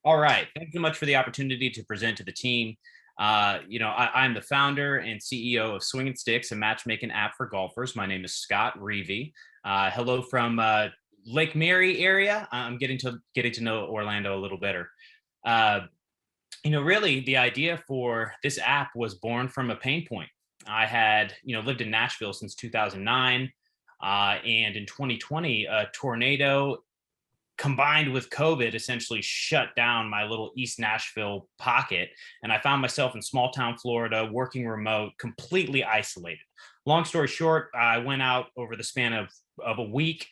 All right. Thanks so much for the opportunity to present to the team. I'm the founder and CEO of Swingin Stix, a matchmaking app for golfers. My name is Scott Revey. Hello from Lake Mary area. I'm getting to know Orlando a little better. Uh, really, the idea for this app was born from a pain point. I had, lived in Nashville since 2009, and in 2020, a tornado combined with COVID essentially shut down my little East Nashville pocket. And I found myself in small town Florida, working remote, completely isolated. Long story short, I went out over the span of a week,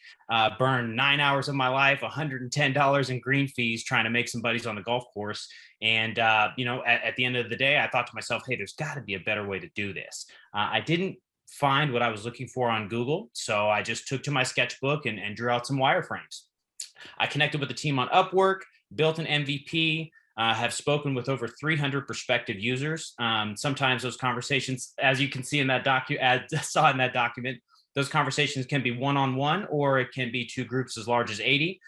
burned 9 hours of my life, $110 in green fees trying to make some buddies on the golf course. And, at the end of the day, I thought to myself, hey, there's got to be a better way to do this. I didn't find what I was looking for on Google. So I just took to my sketchbook and drew out some wireframes. I connected with the team on Upwork, built an MVP, have spoken with over 300 prospective users. Sometimes those conversations, as you can see in that saw in that document, those conversations can be one-on-one, or it can be two groups as large as 80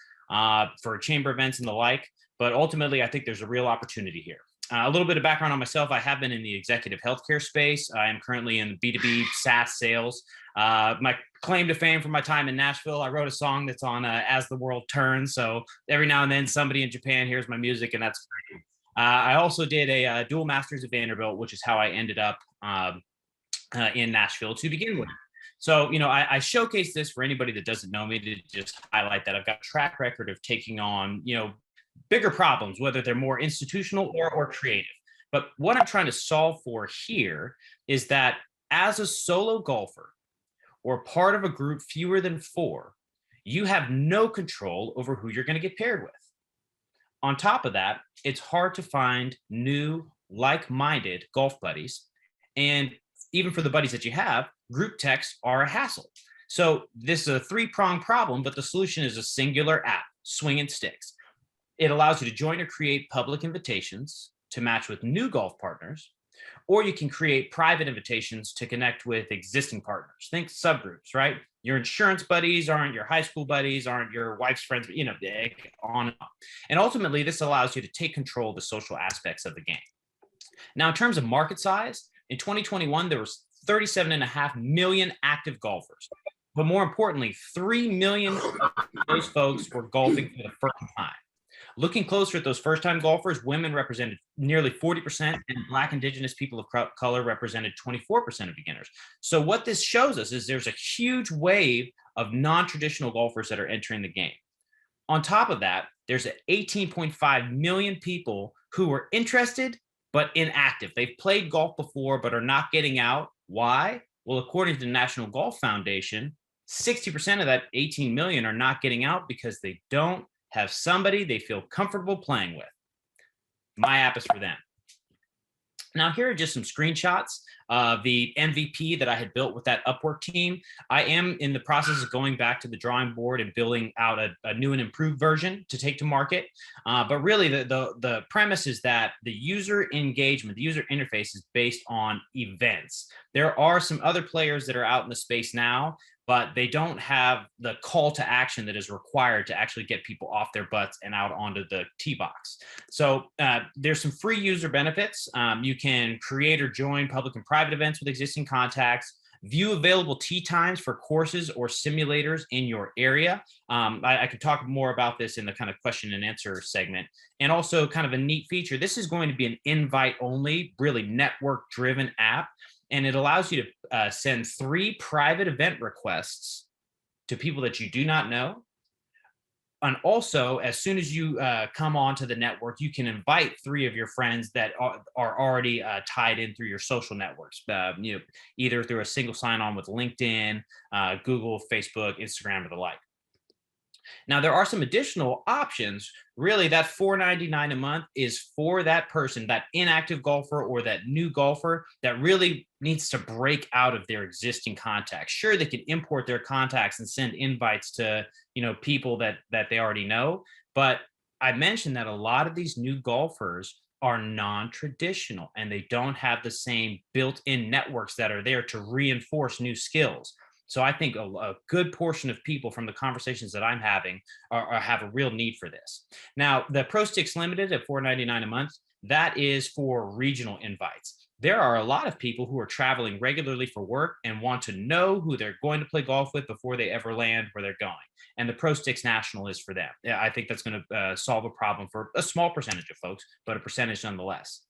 for chamber events and the like. But ultimately, I think there's a real opportunity here. A little bit of background on myself. I have been in the executive healthcare space. I am currently in B2B SaaS sales. My claim to fame from my time in Nashville, I wrote a song that's on As the World Turns. So every now and then somebody in Japan hears my music, and that's great. I also did a dual master's at Vanderbilt, which is how I ended up in Nashville to begin with. So, I showcase this for anybody that doesn't know me to just highlight that I've got a track record of taking on, bigger problems, whether they're more institutional or creative. But what I'm trying to solve for here is that as a solo golfer or part of a group fewer than 4, you have no control over who you're going to get paired with. On top of that, it's hard to find new, like-minded golf buddies. And even for the buddies that you have, group texts are a hassle. So this is a 3-pronged problem, but the solution is a singular app, Swingin Stix. It allows you to join or create public invitations to match with new golf partners, or you can create private invitations to connect with existing partners. Think subgroups, right? Your insurance buddies aren't your high school buddies, aren't your wife's friends, on and on. And ultimately, this allows you to take control of the social aspects of the game. Now, in terms of market size, in 2021, there was 37.5 million active golfers. But more importantly, 3 million of those folks were golfing for the first time. Looking closer at those first-time golfers, women represented nearly 40%, and Black, Indigenous people of color represented 24% of beginners. So what this shows us is there's a huge wave of non-traditional golfers that are entering the game. On top of that, there's 18.5 million people who are interested but inactive. They've played golf before but are not getting out. Why? Well, according to the National Golf Foundation, 60% of that 18 million are not getting out because they don't have somebody they feel comfortable playing with. My app is for them. Now, here are just some screenshots of the MVP that I had built with that Upwork team. I am in the process of going back to the drawing board and building out a new and improved version to take to market. But really, the premise is that the user engagement, the user interface is based on events. There are some other players that are out in the space now, but they don't have the call to action that is required to actually get people off their butts and out onto the tee box. So there's some free user benefits. You can create or join public and private events with existing contacts, view available tee times for courses or simulators in your area. I could talk more about this in the kind of question and answer segment. And also kind of a neat feature, this is going to be an invite only, really network driven app. And it allows you to send 3 private event requests to people that you do not know. And also, as soon as you come onto the network, you can invite 3 of your friends that are already tied in through your social networks, either through a single sign-on with LinkedIn, Google, Facebook, Instagram, or the like. Now, there are some additional options. Really, that $4.99 a month is for that person, that inactive golfer or that new golfer that really needs to break out of their existing contacts. Sure, they can import their contacts and send invites to, people that they already know. But I mentioned that a lot of these new golfers are non-traditional and they don't have the same built-in networks that are there to reinforce new skills. So I think a good portion of people from the conversations that I'm having have a real need for this. Now, the Pro Stix Limited at $4.99 a month, that is for regional invites. There are a lot of people who are traveling regularly for work and want to know who they're going to play golf with before they ever land where they're going. And the Pro Stix National is for them. Yeah, I think that's going to solve a problem for a small percentage of folks, but a percentage nonetheless.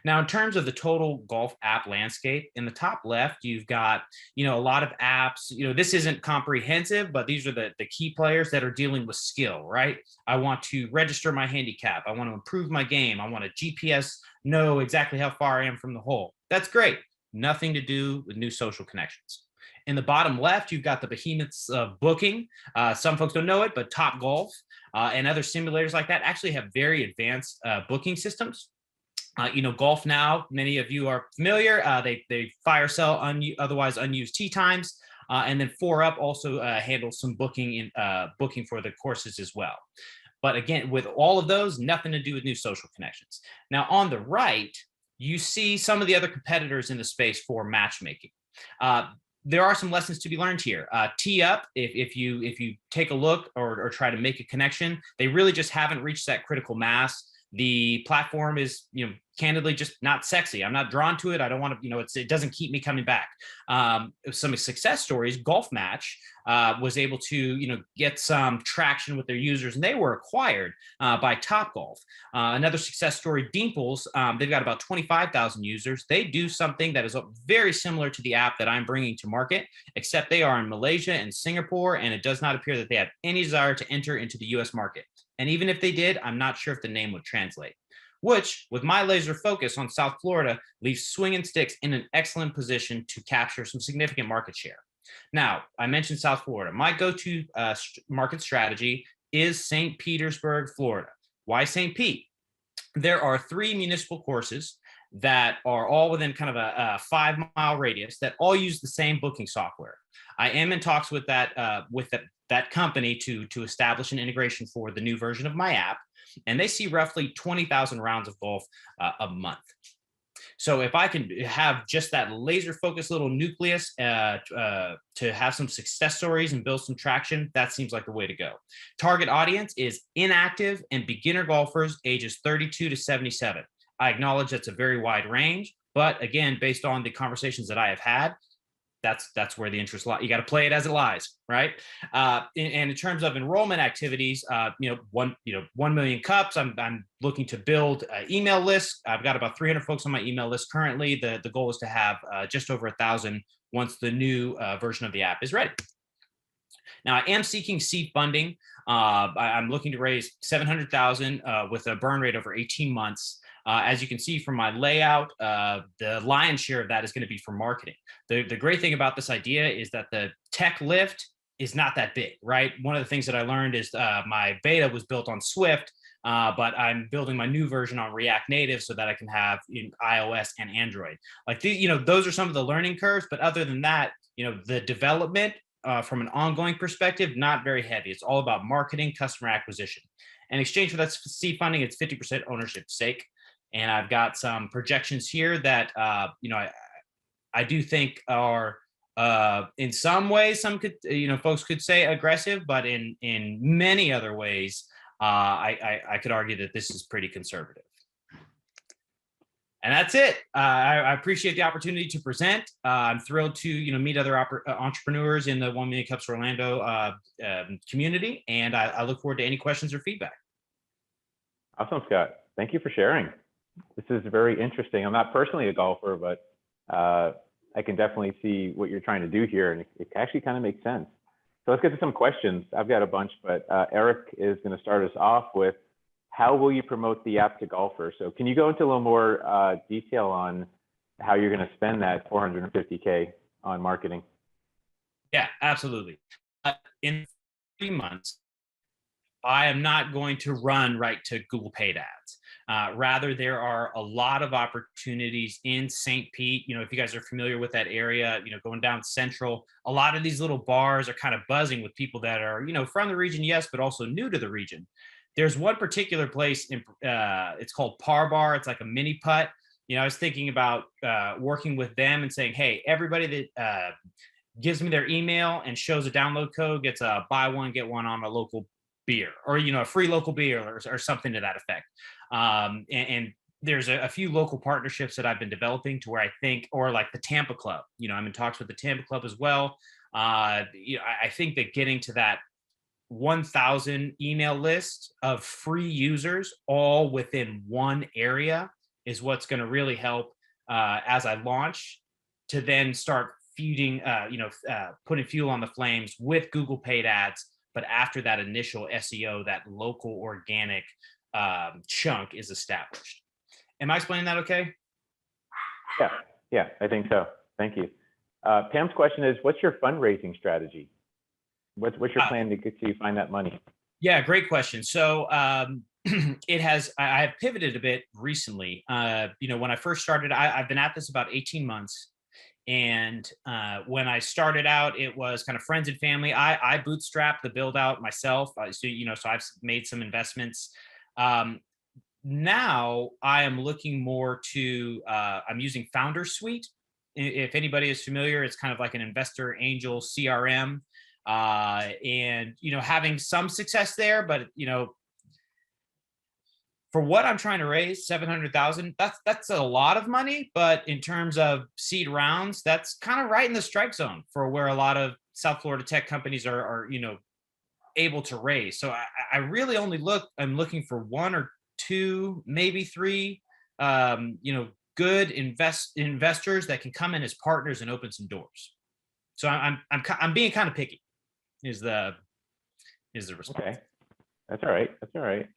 Now, in terms of the total golf app landscape, in the top left, you've got, a lot of apps. This isn't comprehensive, but these are the key players that are dealing with skill, right? I want to register my handicap. I want to improve my game. I want a GPS, know exactly how far I am from the hole. That's great. Nothing to do with new social connections. In the bottom left, you've got the behemoths of booking. Some folks don't know it, but Top Golf and other simulators like that actually have very advanced booking systems. Golf Now, many of you are familiar. They fire sell otherwise unused tee times. And then 4Up also handles some booking for the courses as well. But again, with all of those, nothing to do with new social connections. Now, on the right, you see some of the other competitors in the space for matchmaking. There are some lessons to be learned here. Tee Up, if you take a look or try to make a connection, they really just haven't reached that critical mass. The platform is, candidly just not sexy. I'm not drawn to it. I don't want to, it doesn't keep me coming back. Some success stories, Golf Match was able to, get some traction with their users, and they were acquired by Topgolf. Another success story, Dimples, they've got about 25,000 users. They do something that is very similar to the app that I'm bringing to market, except they are in Malaysia and Singapore, and it does not appear that they have any desire to enter into the US market. And even if they did, I'm not sure if the name would translate, which, with my laser focus on South Florida, leaves Swingin Stix in an excellent position to capture some significant market share. Now, I mentioned South Florida. My go-to market strategy is St. Petersburg, Florida. Why St. Pete? There are 3 municipal courses that are all within kind of a 5-mile radius that all use the same booking software. I am in talks with that company to establish an integration for the new version of my app, and they see roughly 20,000 rounds of golf a month. So if I can have just that laser focused little nucleus to have some success stories and build some traction, that seems like the way to go. Target audience is inactive and beginner golfers ages 32 to 77. I acknowledge that's a very wide range, but again, based on the conversations that I have had, that's where the interest lies. You got to play it as it lies, right? And in terms of enrollment activities, 1 million cups. I'm looking to build an email list. I've got about 300 folks on my email list currently. The goal is to have just over 1,000 once the new version of the app is ready. Now, I am seeking seed funding. I'm looking to raise $700,000 with a burn rate over 18 months. As you can see from my layout, the lion's share of that is going to be for marketing. The great thing about this idea is that the tech lift is not that big, right? One of the things that I learned is my beta was built on Swift, but I'm building my new version on React Native so that I can have iOS and Android. Like, those are some of the learning curves. But other than that, the development from an ongoing perspective, not very heavy. It's all about marketing, customer acquisition. In exchange for that seed funding, it's 50% ownership stake. And I've got some projections here that, I do think are in some ways, folks could say aggressive, but in many other ways, I could argue that this is pretty conservative. And that's it. I appreciate the opportunity to present. I'm thrilled to meet other entrepreneurs in the 1 Million Cups Orlando community, and I look forward to any questions or feedback. Awesome, Scott. Thank you for sharing. This is very interesting. I'm not personally a golfer, but I can definitely see what you're trying to do here, and it actually kind of makes sense. So let's get to some questions. I've got a bunch, but Eric is going to start us off with, how will you promote the app to golfers? So can you go into a little more detail on how you're going to spend that $450K on marketing? Yeah, absolutely. In 3 months, I am not going to run right to Google paid ads. Rather, there are a lot of opportunities in St. Pete. If you guys are familiar with that area, going down Central, a lot of these little bars are kind of buzzing with people that are, from the region, yes, but also new to the region. There's one particular place, it's called Par Bar. It's like a mini putt. I was thinking about working with them and saying, hey, everybody that gives me their email and shows a download code, gets a buy one, get one on a local beer, or, a free local beer, or something to that effect. And there's a few local partnerships that I've been developing to where I think, or like the Tampa Club, I'm in talks with the Tampa Club as well. I think that getting to that 1,000 email list of free users all within one area is what's going to really help as I launch, to then start feeding, putting fuel on the flames with Google paid ads. But after that initial SEO, that local organic chunk is established. Am I explaining that okay? Yeah, I think so. Thank you. Pam's question is, what's your fundraising strategy? What's your plan to get you find that money? Yeah, great question. So I have pivoted a bit recently. When I first started, I've been at this about 18 months. And when I started out, it was kind of friends and family. I bootstrapped the build out myself. So I've made some investments. Now I am looking more to, I'm using Founder Suite. If anybody is familiar, it's kind of like an investor angel CRM. And having some success there, but for what I'm trying to raise, 700,000, that's a lot of money. But in terms of seed rounds, that's kind of right in the strike zone for where a lot of South Florida tech companies are able to raise. So I really I'm looking for one or two, maybe three, good investors that can come in as partners and open some doors. So I'm being kind of picky. Is the response. Okay, that's all right. That's all right.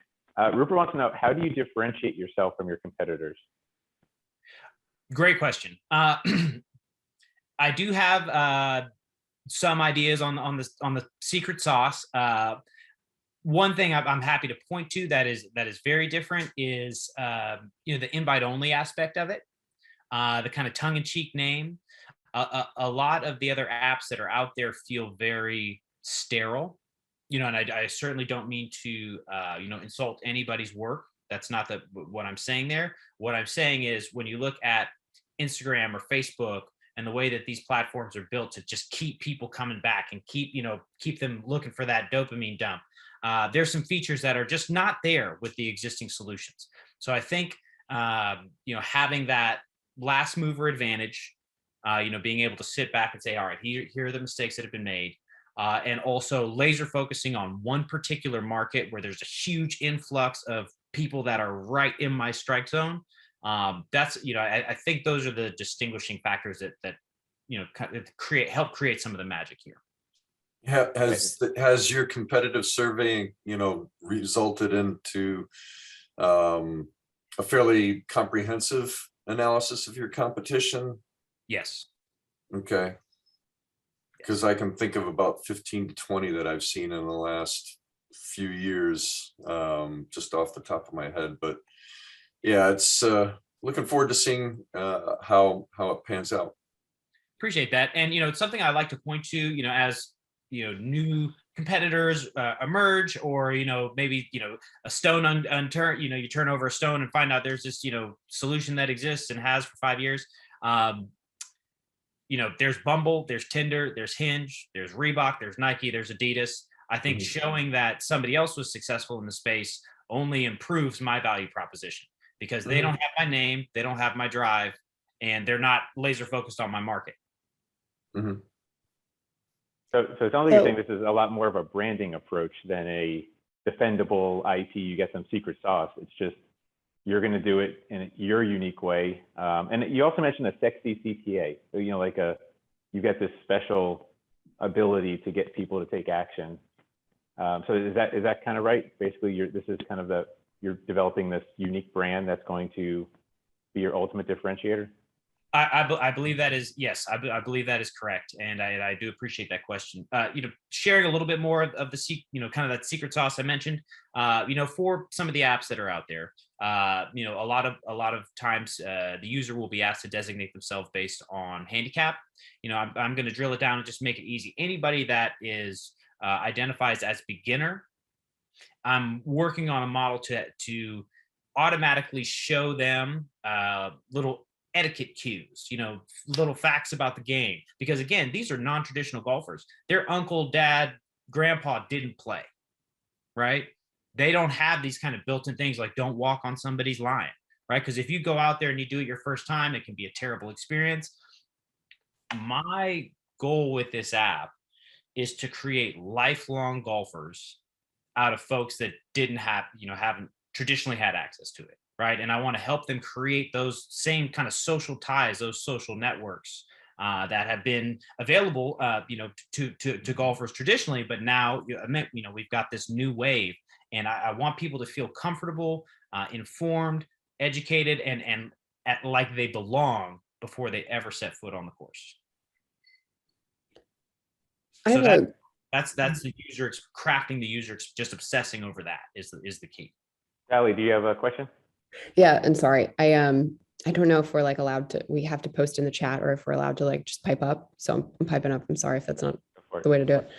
Rupert wants to know, how do you differentiate yourself from your competitors? Great question. I do have some ideas on the secret sauce. One thing I'm happy to point to that is very different is the invite only aspect of it, the kind of tongue in cheek name. A lot of the other apps that are out there feel very sterile, and I certainly don't mean to insult anybody's work. That's not what I'm saying there. What I'm saying is, when you look at Instagram or Facebook and the way that these platforms are built to just keep people coming back and keep them looking for that dopamine dump, there's some features that are just not there with the existing solutions. So I think having that last mover advantage, being able to sit back and say, all right, here are the mistakes that have been made. And also laser focusing on one particular market where there's a huge influx of people that are right in my strike zone. That's, I think those are the distinguishing factors that help create some of the magic here. Has your competitive survey, resulted into a fairly comprehensive analysis of your competition? Yes. Okay. Because I can think of about 15 to 20 that I've seen in the last few years, just off the top of my head. But yeah, it's looking forward to seeing how it pans out. Appreciate that. And, it's something I like to point to, as, new competitors emerge, or, maybe, a stone unturned, you turn over a stone and find out there's this, solution that exists and has for 5 years. There's Bumble, there's Tinder, there's Hinge, there's Reebok, there's Nike, there's Adidas. I think showing that somebody else was successful in the space only improves my value proposition, because they don't have my name, they don't have my drive, and they're not laser focused on my market. So it sounds like you're saying this is a lot more of a branding approach than a defendable IP, you get some secret sauce. It's just, you're going to do it in your unique way. And you also mentioned a sexy CTA. So, you get this special ability to get people to take action. So is that kind of right? Basically, this is kind of you're developing this unique brand that's going to be your ultimate differentiator? I believe that is, yes, I believe that is correct. And I do appreciate that question. Sharing a little bit more of the, kind of that secret sauce I mentioned, for some of the apps that are out there, a lot of times the user will be asked to designate themselves based on handicap. I'm going to drill it down and just make it easy. Anybody that is identifies as beginner, I'm working on a model to automatically show them little etiquette cues, little facts about the game. Because again, these are non-traditional golfers. Their uncle, dad, grandpa didn't play, right? They don't have these kind of built-in things like don't walk on somebody's line, right? Because if you go out there and you do it your first time, it can be a terrible experience. My goal with this app is to create lifelong golfers out of folks that haven't traditionally had access to it, right? And I want to help them create those same kind of social ties, those social networks that have been available, to golfers traditionally, but now, we've got this new wave, and I want people to feel comfortable, informed, educated, and like they belong before they ever set foot on the course. So that's the user, crafting the user, just obsessing over that is the key. Sally, do you have a question? Yeah, and sorry, I don't know if we're like allowed to, we have to post in the chat or if we're allowed to like just pipe up. So I'm piping up. I'm sorry if that's not the way to do it.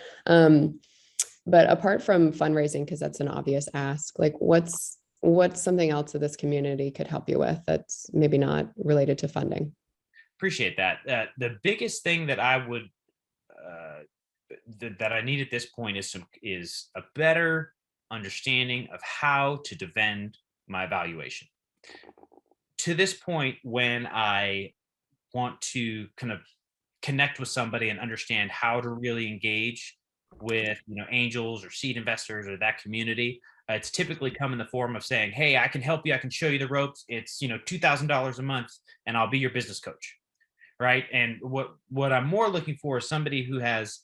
But apart from fundraising, because that's an obvious ask, like what's something else that this community could help you with that's maybe not related to funding? Appreciate that. The biggest thing that I would that I need at this point is a better understanding of how to defend my evaluation. To this point, when I want to kind of connect with somebody and understand how to really engage with angels or seed investors or that community, it's typically come in the form of saying, hey, I can help you, I can show you the ropes, it's $2,000 a month and I'll be your business coach, right? And what I'm more looking for is somebody who has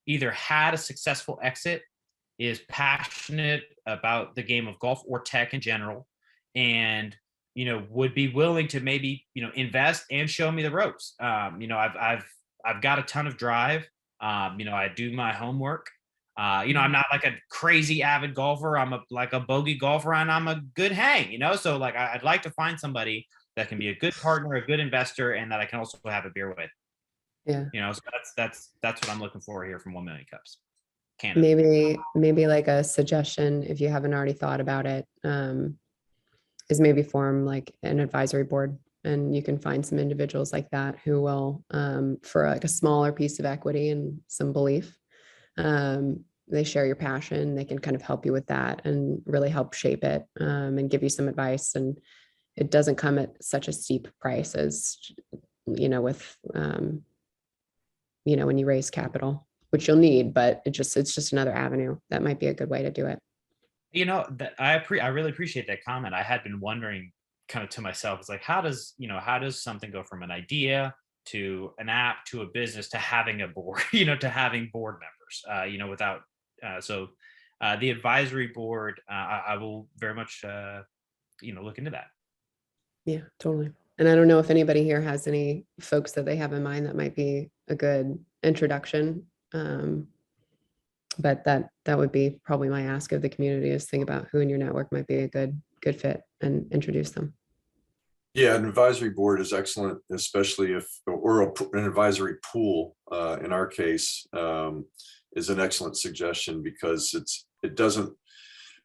either had a successful exit, is passionate about the game of golf or tech in general, and would be willing to maybe invest and show me the ropes. I've got a ton of drive. I do my homework. I'm not like a crazy avid golfer. I'm like a bogey golfer, and I'm a good hang. So like I'd like to find somebody that can be a good partner, a good investor, and that I can also have a beer with. Yeah. So that's what I'm looking for here from 1 Million Cups Canada. Maybe like a suggestion, if you haven't already thought about it, is maybe form like an advisory board, and you can find some individuals like that who will, for like a smaller piece of equity and some belief, they share your passion, they can kind of help you with that and really help shape it, and give you some advice. And it doesn't come at such a steep price as, with, when you raise capital, which you'll need, but it's just another avenue that might be a good way to do it. That I really appreciate that comment. I had been wondering kind of to myself, it's like, how does something go from an idea to an app to a business to having a board, to having board members, without, the advisory board, I will very much, look into that. Yeah, totally. And I don't know if anybody here has any folks that they have in mind that might be a good introduction. But that would be probably my ask of the community, is think about who in your network might be a good fit and introduce them. Yeah, an advisory board is excellent, especially an advisory pool, in our case, is an excellent suggestion, because it doesn't,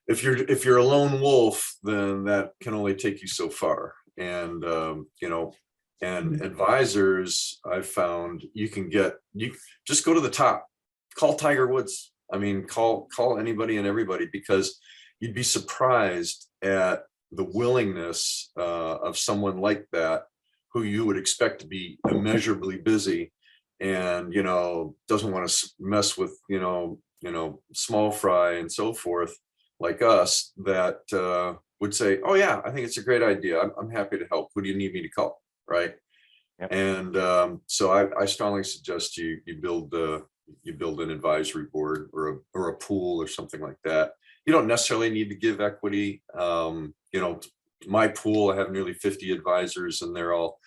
if you're a lone wolf, then that can only take you so far. And advisors, I've found you just go to the top, call Tiger Woods. I mean, call anybody and everybody, because you'd be surprised at the willingness of someone like that, who you would expect to be immeasurably busy and, doesn't want to mess with, small fry and so forth, like us, that would say, oh yeah, I think it's a great idea. I'm happy to help. Who do you need me to call? Right. Yep. And so I strongly suggest you build an advisory board or a pool or something like that. You don't necessarily need to give equity. My pool, I have nearly 50 advisors, and they're all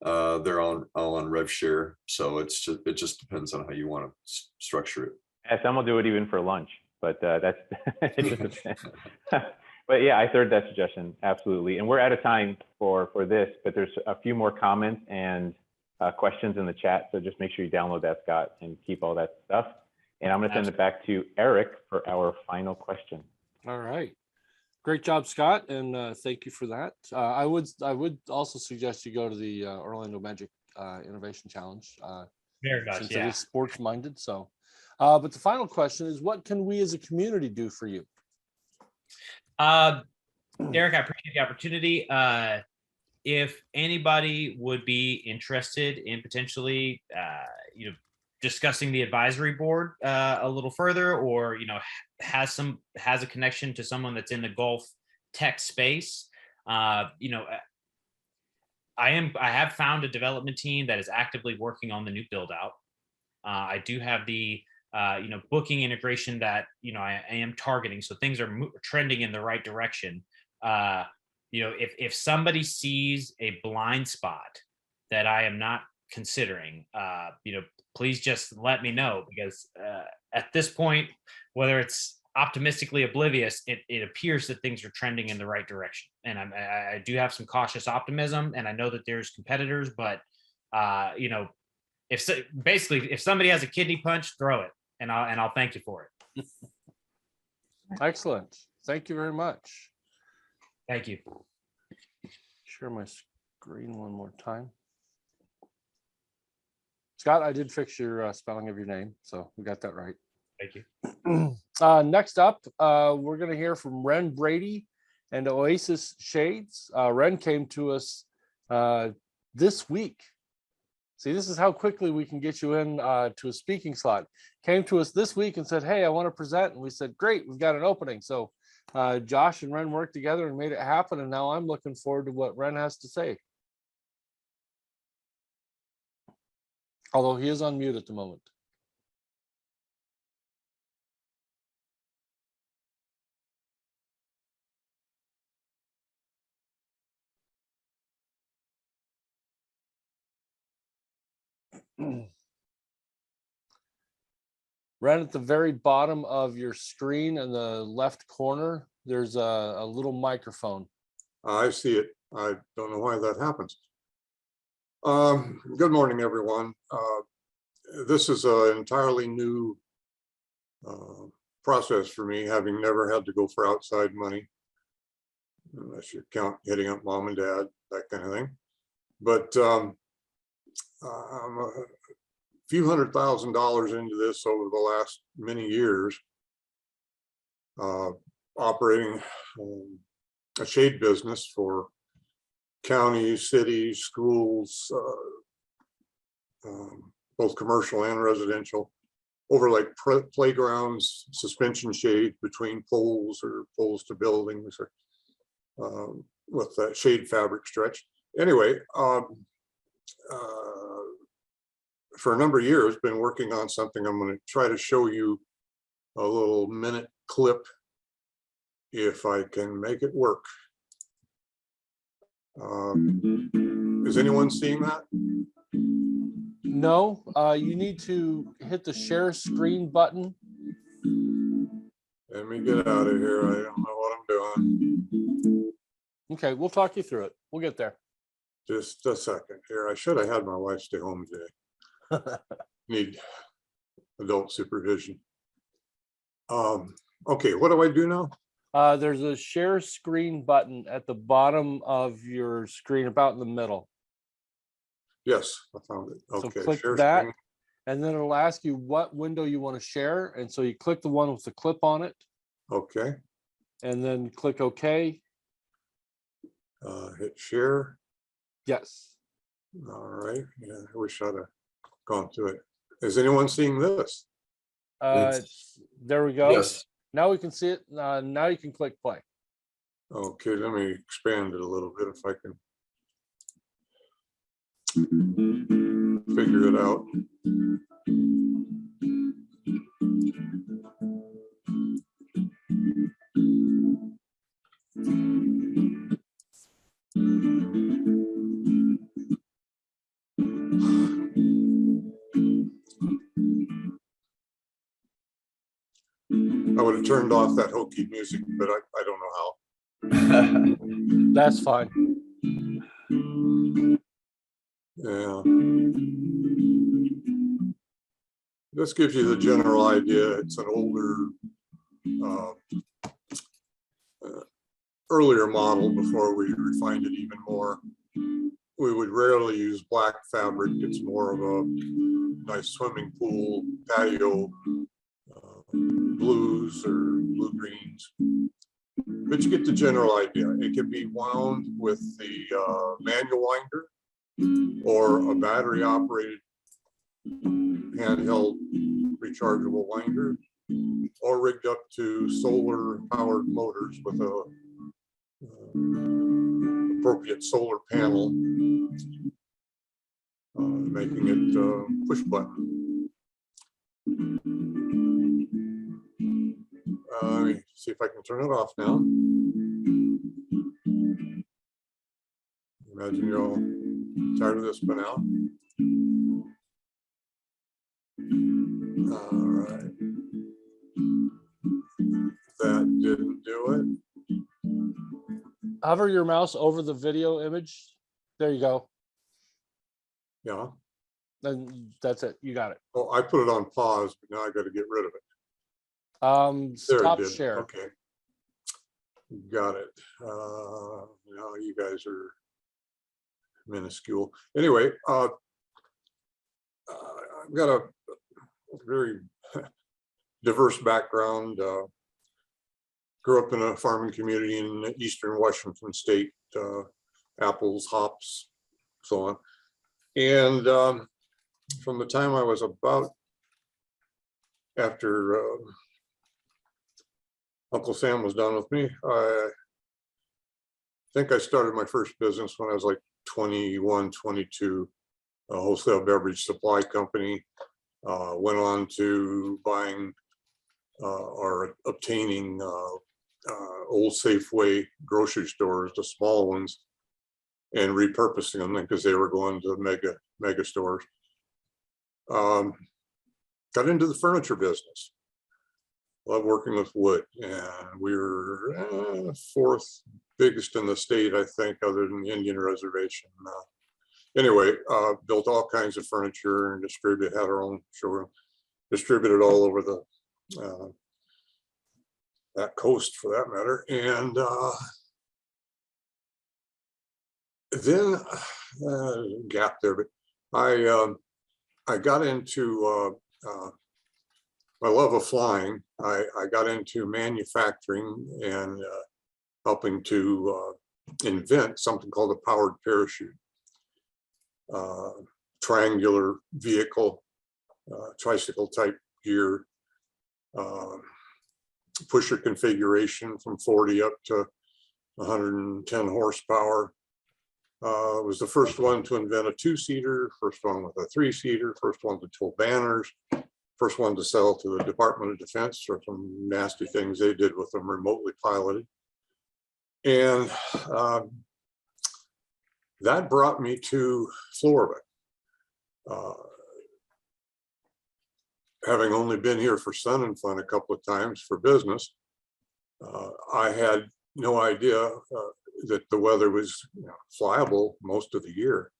on rev share. So it just depends on how you want to structure it. Yeah, some will do it even for lunch, but that's it just depends. But yeah, I third that suggestion, absolutely. And we're out of time for this, but there's a few more comments and questions in the chat. So just make sure you download that, Scott, and keep all that stuff. And I'm going to send it back to Eric for our final question. All right. Great job, Scott, and thank you for that. I would also suggest you go to the Orlando Magic Innovation Challenge. Very much, Since yeah. it is sports minded. So, but the final question is, what can we as a community do for you? Derek, I appreciate the opportunity. If anybody would be interested in potentially, discussing the advisory board a little further, or has a connection to someone that's in the golf tech space, I have found a development team that is actively working on the new build out. I do have the booking integration that I am targeting, so things are trending in the right direction. If somebody sees a blind spot that I am not considering, please just let me know, because at this point, whether it's optimistically oblivious, it appears that things are trending in the right direction. And I do have some cautious optimism, and I know that there's competitors, but if somebody has a kidney punch, throw it, and I'll thank you for it. Excellent. Thank you very much. Thank you. Share my screen one more time. Scott, I did fix your spelling of your name, so we got that right. Thank you. Next up, we're going to hear from Ren Brady and Oasis Shades. Ren came to us this week. See, this is how quickly we can get you in to a speaking slot. Came to us this week and said, hey, I want to present. And we said, great, we've got an opening. So Josh and Ren worked together and made it happen. And now I'm looking forward to what Ren has to say. Although he is on mute at the moment. Right at the very bottom of your screen in the left corner, there's a little microphone. I see it. I don't know why that happens. Good morning, everyone. This is an entirely new process for me, having never had to go for outside money, unless you count hitting up mom and dad, that kind of thing. But I'm a few $100,000 into this over the last many years, operating a shade business for counties, cities, schools, both commercial and residential, over like playgrounds, suspension shade between poles or poles to buildings, or with that shade fabric stretch. Anyway, for a number of years, been working on something. I'm going to try to show you a little minute clip if I can make it work. Is anyone seeing that? No, you need to hit the share screen button. Let me get out of here. I don't know what I'm doing. Okay, we'll talk you through it. We'll get there. Just a second here. I should have had my wife stay home today. Need adult supervision. Okay, what do I do now? There's a share screen button at the bottom of your screen, about in the middle. Yes, I found it. Okay, So click share that, screen. and then it'll ask you what window you want to share. And so you click the one with the clip on it. Okay. And then click OK. Hit share. Yes. All right. Yeah, I wish I'd have gone through it. Is anyone seeing this? There we go. Yes. Now we can see it. Now you can click play. Okay, let me expand it a little bit if I can figure it out. I would have turned off that hokey music, but I don't know how. That's fine. Yeah. This gives you the general idea. It's an older earlier model before we refined it even more. We would rarely use black fabric. It's more of a nice swimming pool, patio, blues or blue greens. But you get the general idea. It can be wound with the manual winder or a battery operated handheld rechargeable winder, or rigged up to solar powered motors with a appropriate solar panel, making it push button. Let me see if I can turn it off now. Imagine you're all tired of this by now. All right. That didn't do it. Hover your mouse over the video image. There you go. Yeah. And that's it. You got it. Oh, I put it on pause, but now I got to get rid of it. There Stop it did. share. Okay. Got it. Now you guys are minuscule. Anyway, I've got a very diverse background. Grew up in a farming community in eastern Washington state, apples, hops, so on. And from the time I was about, after Uncle Sam was done with me, I think I started my first business when I was like 21, 22, a wholesale beverage supply company. Went on to buying or obtaining old Safeway grocery stores, the small ones, and repurposing them because they were going to mega stores. Got into the furniture business. Love working with wood, and we were fourth biggest in the state, I think, other than the Indian Reservation. Anyway, built all kinds of furniture and had our own showroom, distributed all over the that coast for that matter. And then gap there, but I got into my love of flying. I got into manufacturing and helping to invent something called a powered parachute. Triangular vehicle, tricycle type gear, pusher configuration from 40 up to 110 horsepower. Was the first one to invent a two-seater, first one with a three-seater, first one to tow banners, first one to sell to the Department of Defense for some nasty things they did with them remotely piloted. And that brought me to Florida. Having only been here for Sun and Fun a couple of times for business, I had no idea that the weather was flyable most of the year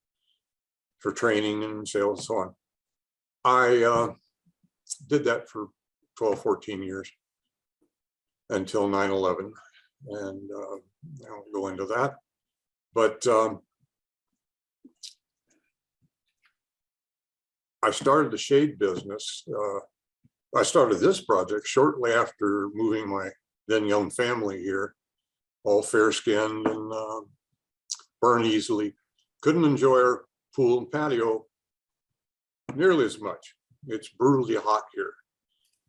for training and sales and so on. I did that for 12, 14 years until 9/11, and I'll go into that. But I started the shade business. I started this project shortly after moving my then young family here, all fair-skinned and burn easily. Couldn't enjoy our pool and patio nearly as much. It's brutally hot here,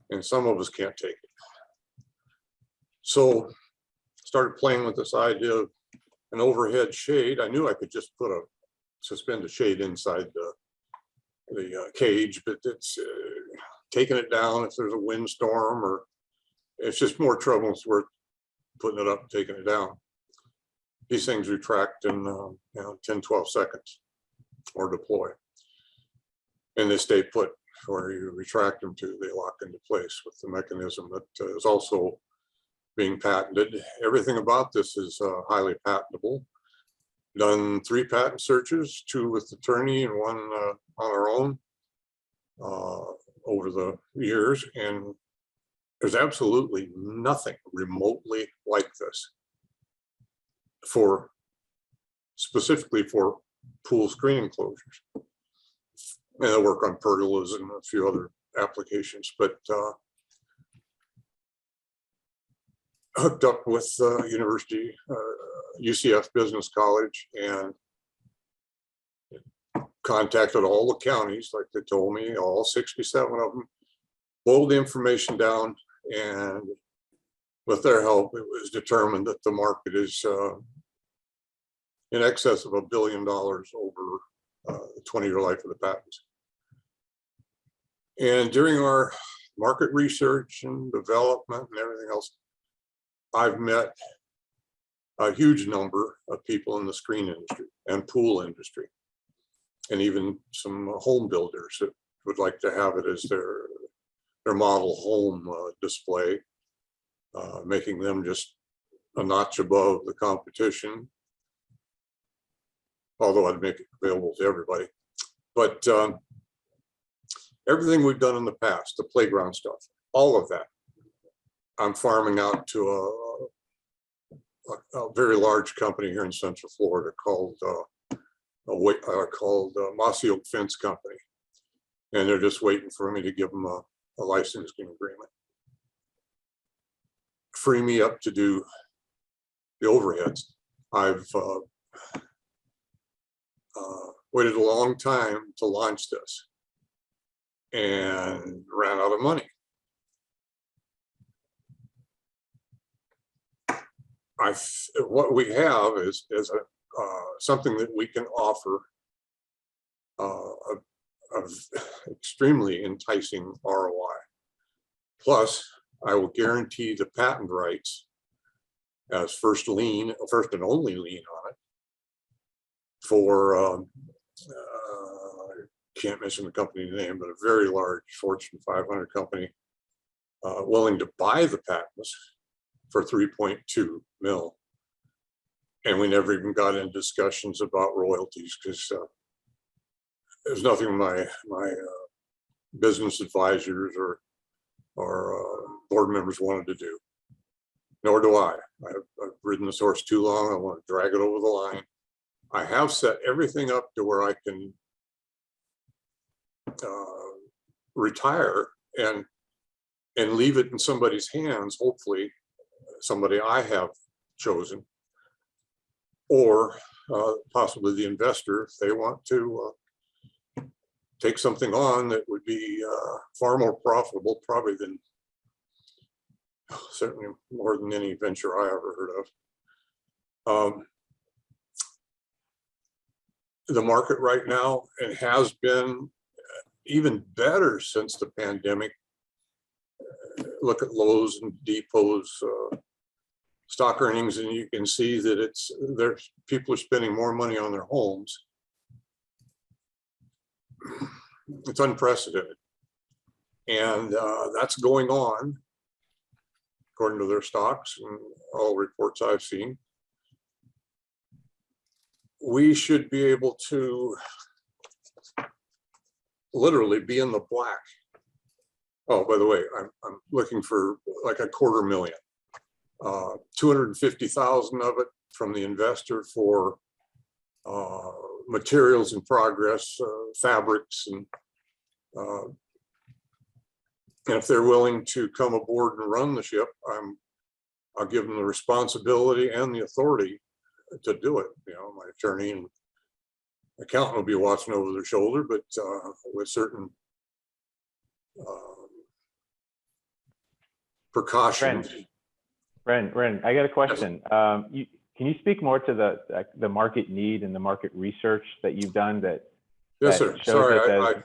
and some of us can't take it. So started playing with this idea of an overhead shade. I knew I could just put a suspended shade inside the cage, but it's taking it down if there's a windstorm, or it's just more trouble. It's worth putting it up and taking it down. These things retract in 10, 12 seconds or deploy, and they stay put. Where you retract them to, they lock into place with the mechanism that is also being patented. Everything about this is highly patentable. Done 3 patent searches, 2 with the attorney and 1 on our own over the years, and there's absolutely nothing remotely like this. for specifically for pool screen enclosures. And I work on pergolas and a few other applications, but hooked up with University, UCF Business College, and contacted all the counties, like they told me, all 67 of them, boiled the information down, and with their help, it was determined that the market is in excess of $1 billion over the 20-year life of the patents. And during our market research and development and everything else, I've met a huge number of people in the screen industry and pool industry, and even some home builders that would like to have it as their model home display, making them just a notch above the competition, although I'd make it available to everybody. But everything we've done in the past, the playground stuff, all of that, I'm farming out to a very large company here in Central Florida called Mossy Oak Fence Company, and they're just waiting for me to give them a licensing agreement, free me up to do the overheads. I've waited a long time to launch this and ran out of money. What we have is something that we can offer of extremely enticing ROI. Plus, I will guarantee the patent rights as first and only lien on it for can't mention the company name, but a very large Fortune 500 company willing to buy the patents for 3.2 million. And we never even got into discussions about royalties because there's nothing my business advisors or board members wanted to do. Nor do I. I've ridden this horse too long. I want to drag it over the line. I have set everything up to where I can retire and leave it in somebody's hands, hopefully somebody I have chosen, or possibly the investor if they want to take something on that would be far more profitable, probably than, certainly more than any venture I ever heard of. The market right now, and has been even better since the pandemic. Look at Lowe's and Depot's stock earnings, and you can see that people are spending more money on their homes. It's unprecedented, and that's going on according to their stocks and all reports I've seen. We should be able to literally be in the black. Oh, by the way, I'm looking for like $250,000, 250,000 of it from the investor for materials in progress, fabrics, and if they're willing to come aboard and run the ship, I'll give them the responsibility and the authority to do it. You know, my attorney and accountant will be watching over their shoulder, but with certain precautions. Ren, I got a question. Can you speak more to the market need and the market research that you've done that? Yes, that sir. Sorry,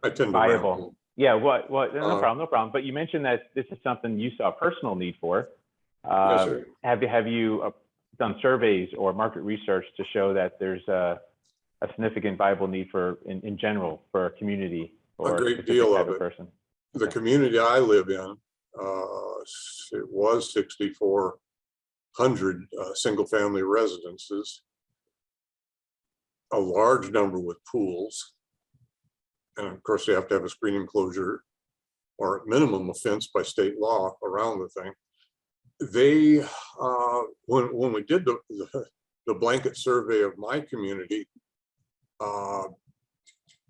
I tend to viable. ramble. Yeah, no problem. But you mentioned that this is something you saw a personal need for. Yes, sir. Have you done surveys or market research to show that there's a significant viable need for, in general, for a community or a great deal of it. Person? The community I live in, it was 6,400 single-family residences, a large number with pools, and of course they have to have a screen enclosure or at minimum a fence by state law around the thing. they, when we did the blanket survey of my community,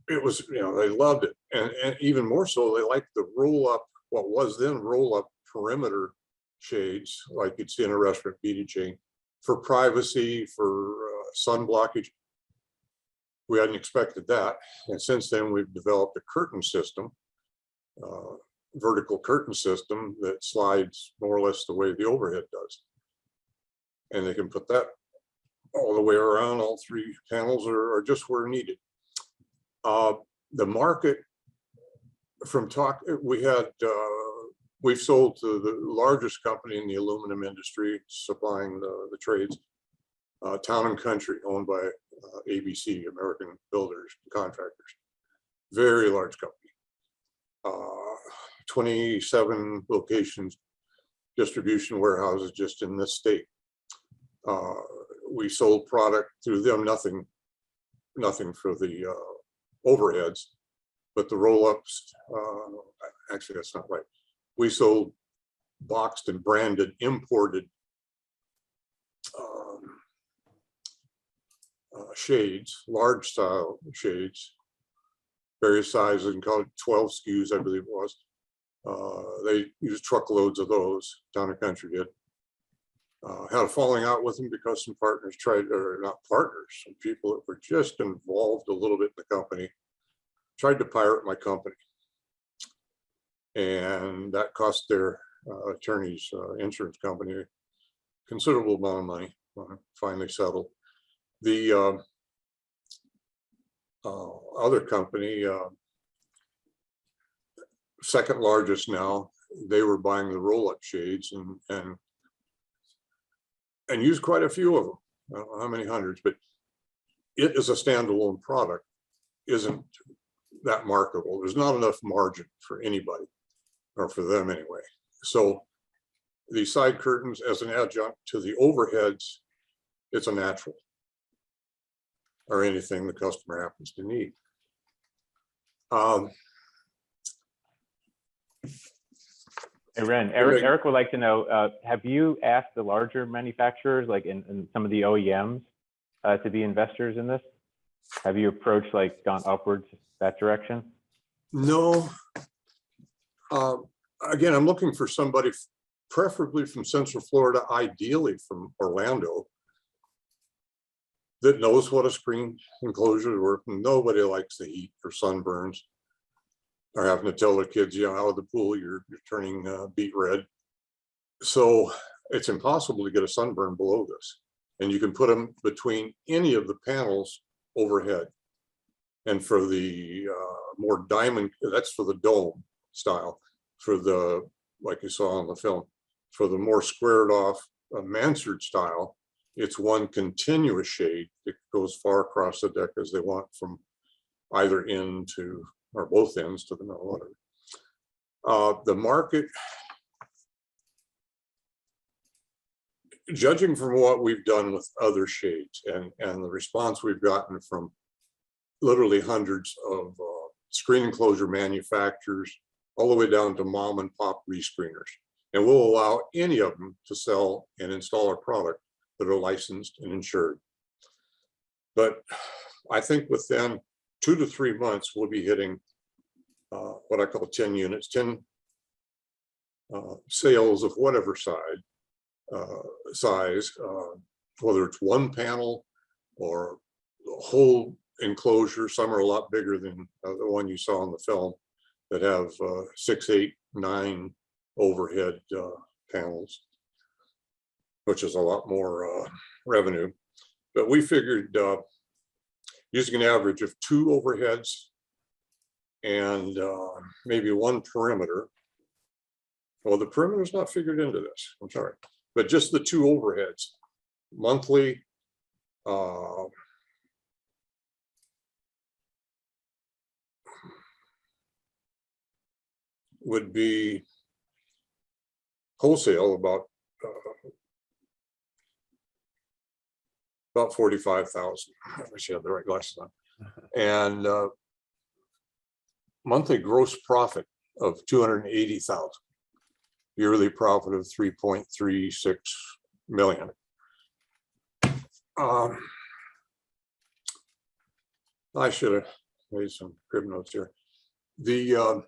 it was, they loved it. And even more so, they liked the roll up, what was then roll up perimeter shades, like you'd see in a restaurant beauty chain, for privacy, for sun blockage. We hadn't expected that. And since then, we've developed a curtain system, vertical curtain system that slides more or less the way the overhead does. And they can put that all the way around. All three panels are just where needed. The market from talk, we've sold to the largest company in the aluminum industry, supplying the trades, Town and Country, owned by ABC, American Builders and Contractors. Very large company. 27 locations, distribution warehouses just in this state. We sold product through them, nothing for the overheads, but the roll-ups, actually that's not right. We sold boxed and branded imported shades, large style shades, various sizes, and called 12 SKUs, I believe it was. They used truckloads of those, Town and Country did. Had a falling out with them because some partners tried, or not partners, some people that were just involved a little bit in the company, tried to pirate my company. And that cost their attorney's insurance company a considerable amount of money. Finally settled. The other company, second largest now, they were buying the roll-up shades and used quite a few of them. I don't know how many hundreds, but it as a standalone product isn't that marketable. There's not enough margin for anybody, or for them anyway. So the side curtains as an adjunct to the overheads, it's a natural, or anything the customer happens to need. Hey, Ren, Eric would like to know, have you asked the larger manufacturers, like in some of the OEMs, to be investors in this? Have you approached, like, gone upwards that direction? No. Again, I'm looking for somebody, preferably from Central Florida, ideally from Orlando, that knows what a screen enclosure is working. Nobody likes the heat or sunburns, or having to tell their kids, out of the pool, you're turning beet red. So it's impossible to get a sunburn below this. And you can put them between any of the panels overhead. And for the more diamond, that's for the dome style. For the, like you saw on the film, for the more squared off mansard style, it's one continuous shade that goes far across the deck as they want, from either end to, or both ends to the middle, whatever. The market, judging from what we've done with other shades and the response we've gotten from literally hundreds of screen enclosure manufacturers, all the way down to mom and pop rescreeners. And we'll allow any of them to sell and install our product that are licensed and insured. But I think within 2 to 3 months, we'll be hitting what I call 10 units, 10 sales of whatever size, whether it's one panel or a whole enclosure. Some are a lot bigger than the one you saw in the film, that have 6, 8, 9 overhead panels, which is a lot more revenue. But we figured using an average of 2 overheads and maybe 1 perimeter. Well, the perimeter is not figured into this, I'm sorry, but just the 2 overheads monthly. Would be wholesale about 45,000. I wish you had the right glasses on. And monthly gross profit of 280,000. yearly profit of 3.36 million. I should have made some crib notes here. The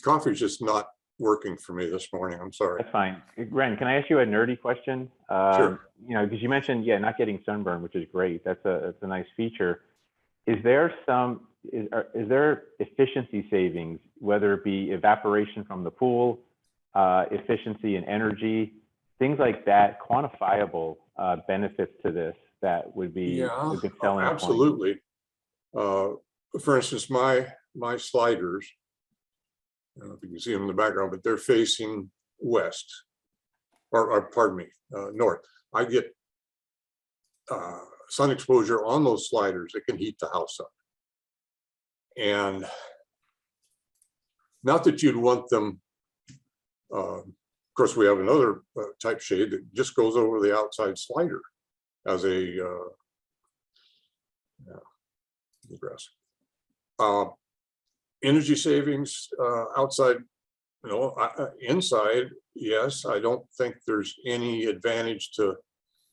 coffee's just not working for me this morning. I'm sorry. That's fine. Ren, can I ask you a nerdy question? Sure. You know, because you mentioned, yeah, not getting sunburn, which is great. That's a nice feature. Is there is there efficiency savings, whether it be evaporation from the pool, efficiency in energy, things like that, quantifiable benefits to this that would be a good selling point? Absolutely. For instance, my sliders, I don't know if you can see them in the background, but they're facing west, or pardon me, north. I get sun exposure on those sliders. It can heat the house up. And not that you'd want them, of course, we have another type shade that just goes over the outside slider as a grass. Energy savings outside, you know, inside, yes. I don't think there's any advantage to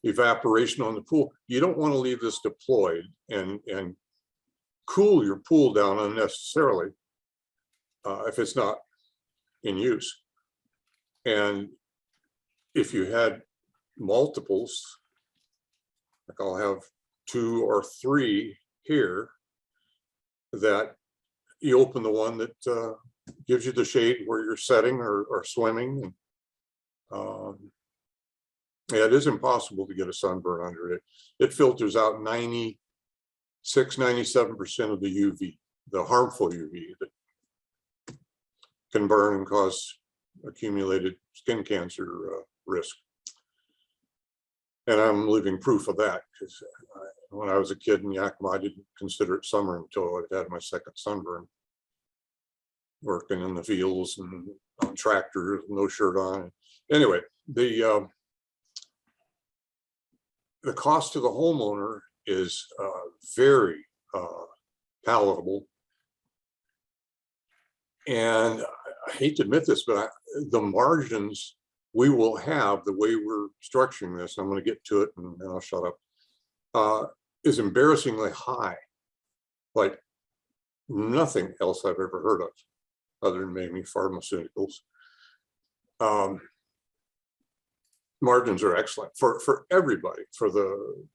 evaporation on the pool. You don't want to leave this deployed and cool your pool down unnecessarily if it's not in use. And if you had multiples, like I'll have 2 or 3 here, that you open the one that gives you the shade where you're setting or swimming. And yeah, it is impossible to get a sunburn under it. It filters out 96-97% of the UV, the harmful UV that can burn and cause accumulated skin cancer risk. And I'm living proof of that, because when I was a kid in Yakima, I didn't consider it summer until I had my second sunburn, working in the fields and on tractors, no shirt on. Anyway, the cost to the homeowner is very palatable. And I hate to admit this, but the margins we will have, the way we're structuring this, I'm going to get to it and then I'll shut up, is embarrassingly high, like nothing else I've ever heard of, other than maybe pharmaceuticals. Margins are excellent for everybody, for the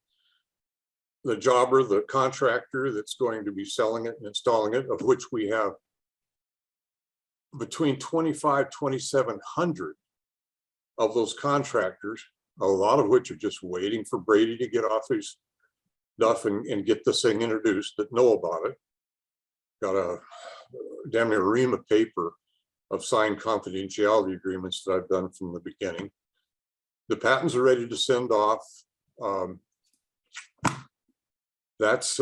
jobber, the contractor that's going to be selling it and installing it, of which we have between 2,700 of those contractors, a lot of which are just waiting for Brady to get off his stuff and get this thing introduced, that know about it. Got a damn near ream of paper of signed confidentiality agreements that I've done from the beginning. The patents are ready to send off. That's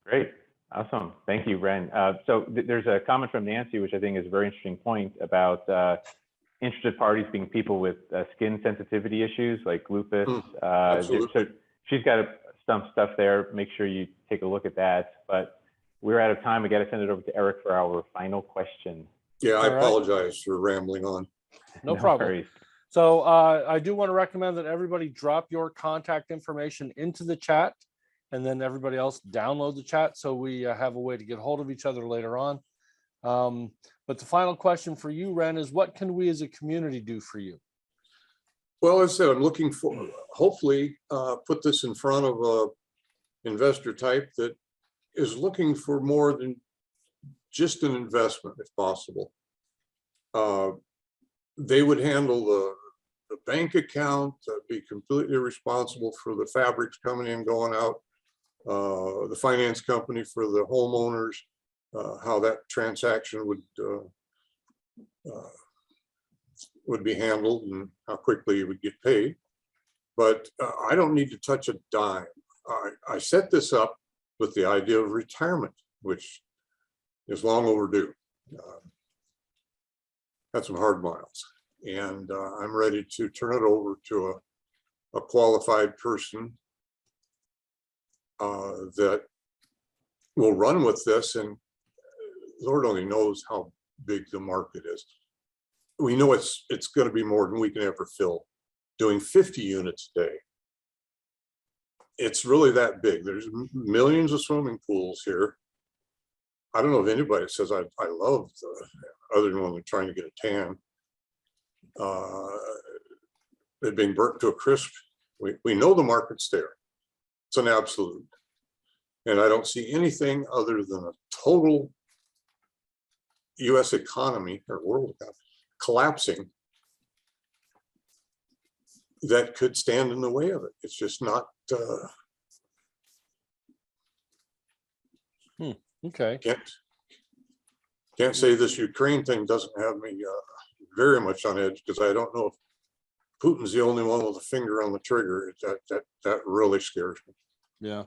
great. Awesome. Thank you, Ren. So there's a comment from Nancy, which I think is a very interesting point about interested parties being people with skin sensitivity issues like lupus. So she's got some stuff there. Make sure you take a look at that. But we're out of time. We got to send it over to Eric for our final question. Yeah, I apologize for rambling on. No problem. Worries. So I do want to recommend that everybody drop your contact information into the chat, and then everybody else download the chat so we have a way to get hold of each other later on. But the final question for you, Ren, is what can we as a community do for you? Well, as I said, I'm looking for, hopefully, put this in front of a investor type that is looking for more than just an investment, if possible. They would handle the bank account, be completely responsible for the fabrics coming in, going out, the finance company for the homeowners, how that transaction would be handled and how quickly you would get paid. But I don't need to touch a dime. I set this up with the idea of retirement, which is long overdue. Had some hard miles, and I'm ready to turn it over to a qualified person that will run with this. And Lord only knows how big the market is. we know it's going to be more than we can ever fill. Doing 50 units a day, it's really that big. There's millions of swimming pools here. I don't know if anybody says I love other than when we're trying to get a tan. They're being burnt to a crisp. We know the market's there. It's an absolute. And I don't see anything other than a total US economy or world economy collapsing that could stand in the way of it. It's just not. Okay. Can't say this Ukraine thing doesn't have me very much on edge, because I don't know if Putin's the only one with a finger on the trigger. That really scares me. Yeah.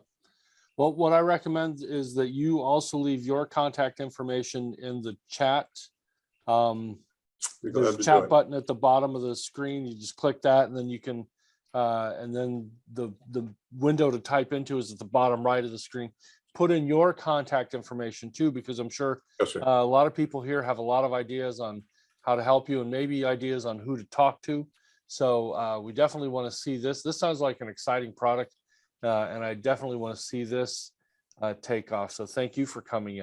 Well, what I recommend is that you also leave your contact information in the chat. There's a chat button at the bottom of the screen. You just click that, and then you can, and then the window to type into is at the bottom right of the screen. Put in your contact information too, because I'm sure Yes, a lot of people here have a lot of ideas on how to help you, and maybe ideas on who to talk to. So we definitely want to see this. This sounds like an exciting product, and I definitely want to see this take off. So thank you for coming in.